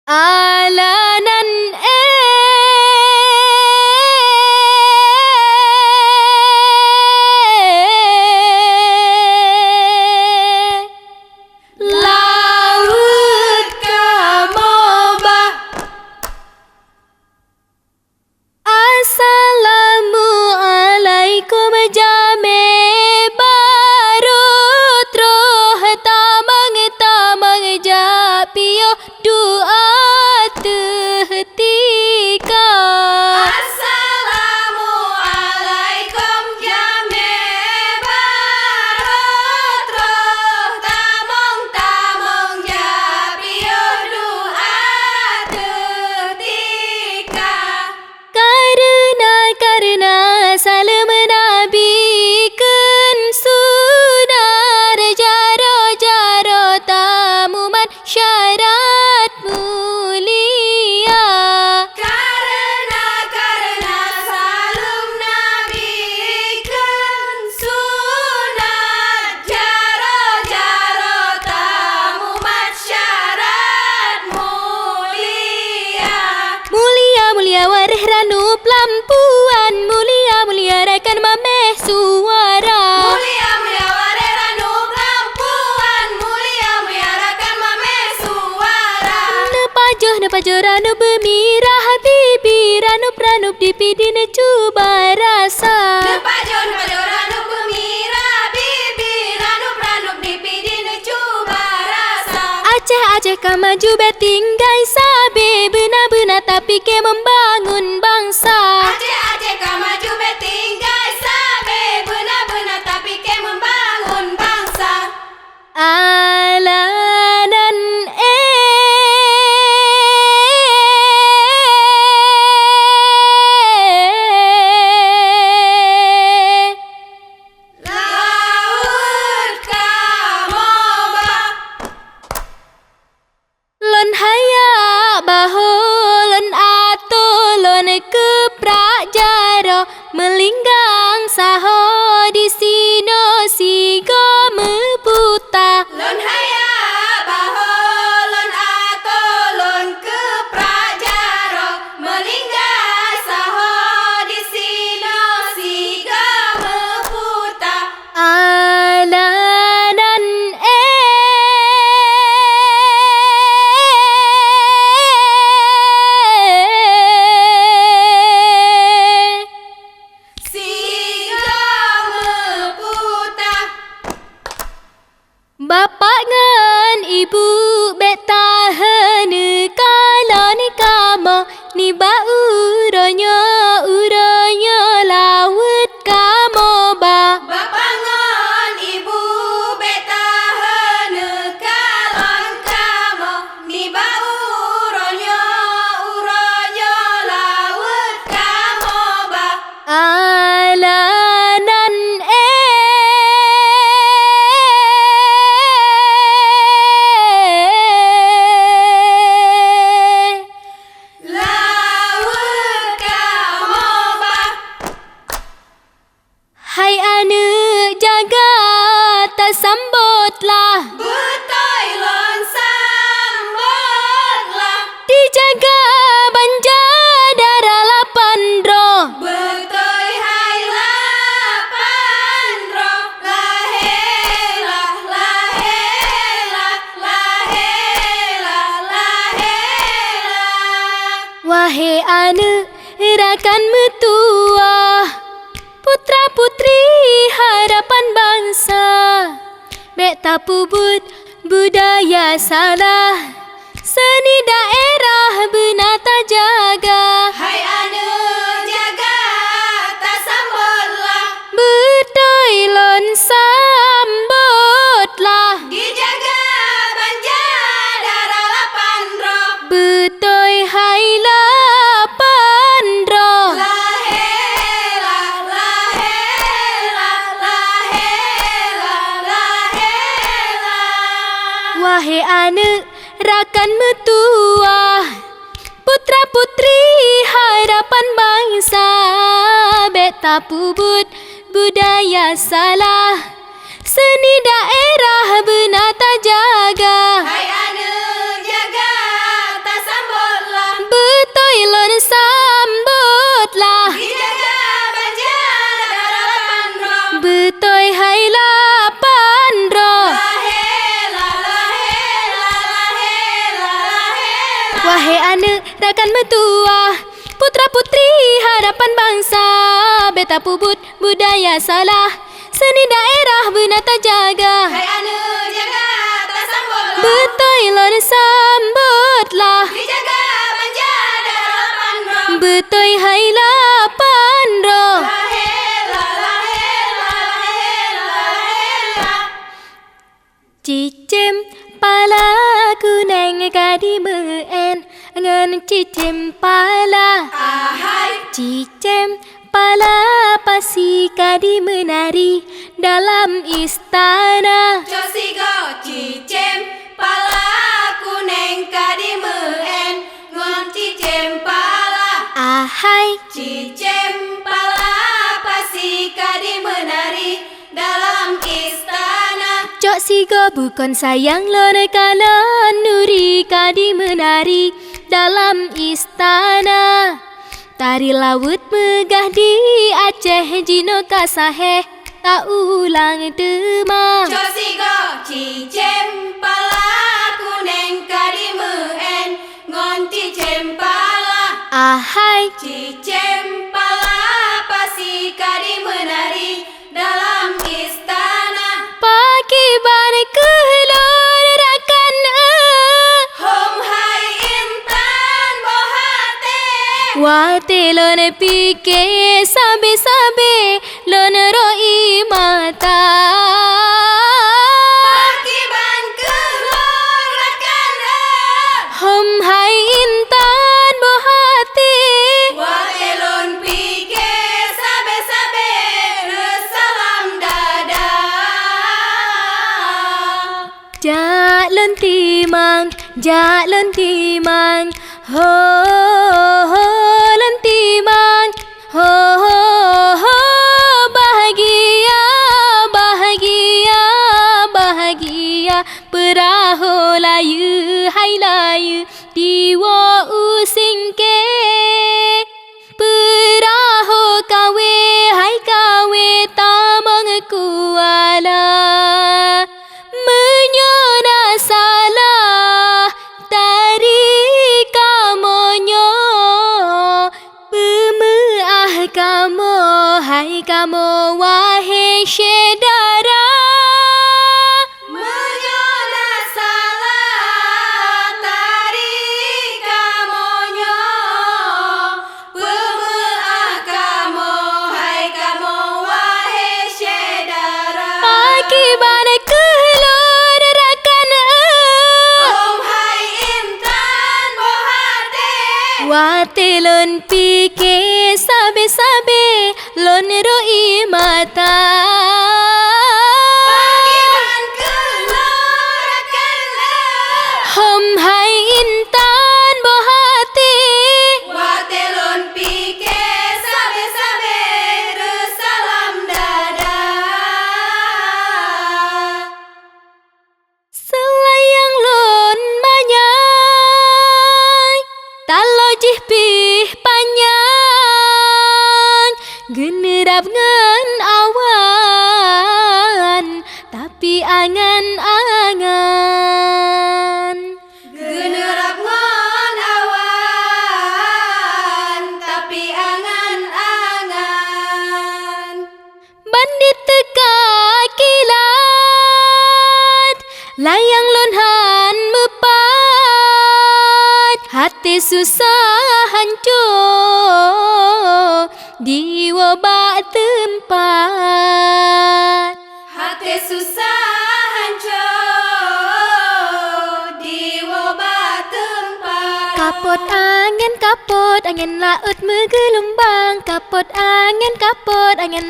Alanan laut kamobah. Assalamualaikum jame baru troh tamang japio doa tika. Assalamualaikum jame baru troh tamang japio doa tika. Karena salam Nabi ken sunar jaro tamuman syarat mulia. Karena salam Nabi kan sunat jaro tamu masyarakat mulia. Mulia wareh ranup lampuan, mulia rekan mameh suara. Mulia wareh ranup lampuan, mulia rekan mame suara. Nepajoh ranu bemirah habibi, ranup dipidin coba rasa. Nepajoh ranup bemira bibi, ranup dipidin coba rasa. Aceh kamaju betinggai sabe, benar tapi ke membangun bangsa. Aceh kamaju betinggai sabe, benar tapi ke membangun bangsa. Alanan Laut kamobah. lon haya baho lon ato lon keprak jaro melinggang saho di sino sigo meputa. Lon haya baho lon ato lon keprajaro melingga saho di sino siga meputa. Alanan Siga meputa. Bapak ngan ibu betahan kalon kamo ni ba uronya laut kamobah. Bapangan ibu betahan kalon kamo ni bau uronyo laut kamobah. Alanan Laut kamobah. hai anu jaga tak sambutlah, Betai lon sambotlah. dijaga banja darah lapan roh. Betai hai lapan roh. Lahelah. Wahai anu rakan metua, putra putri harapan bangsa, beta pubut budaya salah, seni daerah benata jaga. Hai anu jaga tak sambotlah. Betul lon sambutlah, Dijaga banja darah lapan roh. betul hai lapan roh. Lahelah. Wahai anak rakan metua, putra putri harapan bangsa, beta pubut budaya salah, seni daerah benata jaga. Hai anu jaga tak Betul lon sambutlah Dijaga banjar darah pandro. Betul hai lapan roh Lahela, lahela, lahela, lahela. Wahai anak rakan mertua, putra putri harapan bangsa, beta puput budaya salah, seni daerah benar tak jaga. Hai anu jaga tak sambut. Betul lon sambutlah Dijaga banjar darah pandro. Betul hai lapan roh Lahela, lahela, lahela, lahela. Cicim pala kuneng kadi meen ngan cicim pala Ahai. Cicim pala pasi kadi menari dalam istana Josigo cicem pala kuneng kadimeen ngon cicem pala. Ahai Cicem pala pasi kadimenari dalam istana. Cok sigo bukan sayang lone kalan nuri kadi menari dalam istana Tari laut megah di Aceh jino kasahe tak ulang tema Josigo cicem pala kuneng kadimeen ngon cicem pala. Ahai Cicem pala pasi kadimenari dalam istana. pagi bare kelon rakan Hom hai intan bohate. Wate lone pike sabe-sabe lone roi mata Akiban kelon rakan Hom hai intan bohati Watelon pike sabe-sabe resalam dada. Jak lon timang Ho ho lon timang Ho ho ho bahagia bahagia bahagia Perahu layu hai layu diwa usingke Perahu kawe hai kawe tamang kuala Menyona salah tari kamonyo Pemeah kamo hai kamo wahai syedara Menyona salah tari kamonyo. Pemeah kamo hai kamo wahai syedara. Pagi bana kelon rakan Om hai intan bohate. Wate lon pike sabe-sabe lon roi mata Pagiban kelon rakan Hom hai intan bohati Watelon pike sabe-sabe resalam dada. Selayang lon manyai Talo jih pih panjang Generap ngan awan Tapi angan-angan Generap ngon awan tapi angan-angan. Bandit teka kilat Layang lonhan mepat Hati susah hancur Di wabak tempat Hati susah hancur di wabah tempat. Kapot angin laut menggelombang Kapot angin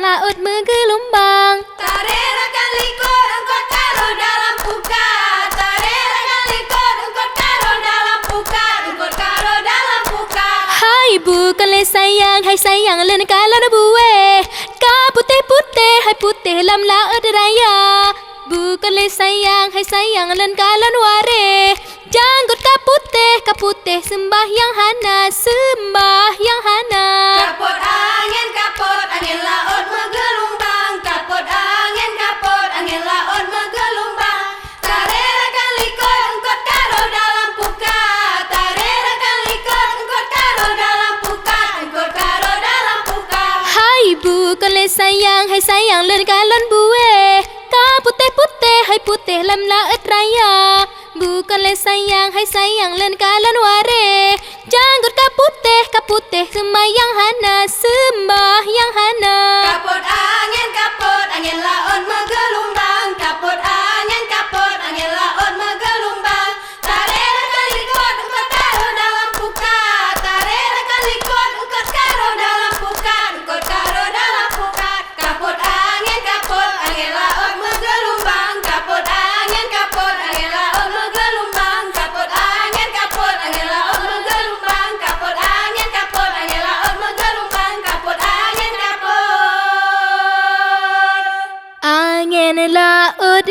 laut menggelombang Tarerakan likor engkau taruh dalam puka. Tarerakan likor engkau taruh dalam puka. Engkau taruh dalam puka. Hai bukan le sayang, hai sayang len kalau na buwe Ka putih-putih, hai putih lam laut raya Bukan le sayang, hai sayang len kalau ware Janggut kaputih sembahyang hana Kapot angin laut menggelombang. Kapot angin laut menggelombang. Tarerakan likut engkot karo dalam puka. Tarerakan likut engkot karo dalam puka. Engkot karo dalam puka. Hai bu con lên sayang hay sayang lên galon bue. Ka putih hai putih lam laut raya. Bu con lên sayang hay sayang lên galon ware. Janggut kaputih sembahyang hana Kapot angin laut menggelombang. Kapot angin laut menggelombang. Tarerakan likut engkot karo dalam puka. Tarerakan likut engkot karo dalam puka. Engkot karo dalam puka. Kapot angin laut menggelombang. Kapot angin laut menggelombang. Kapot angin laut menggelombang. Kapot angin laut menggelombang. Kapot angin laut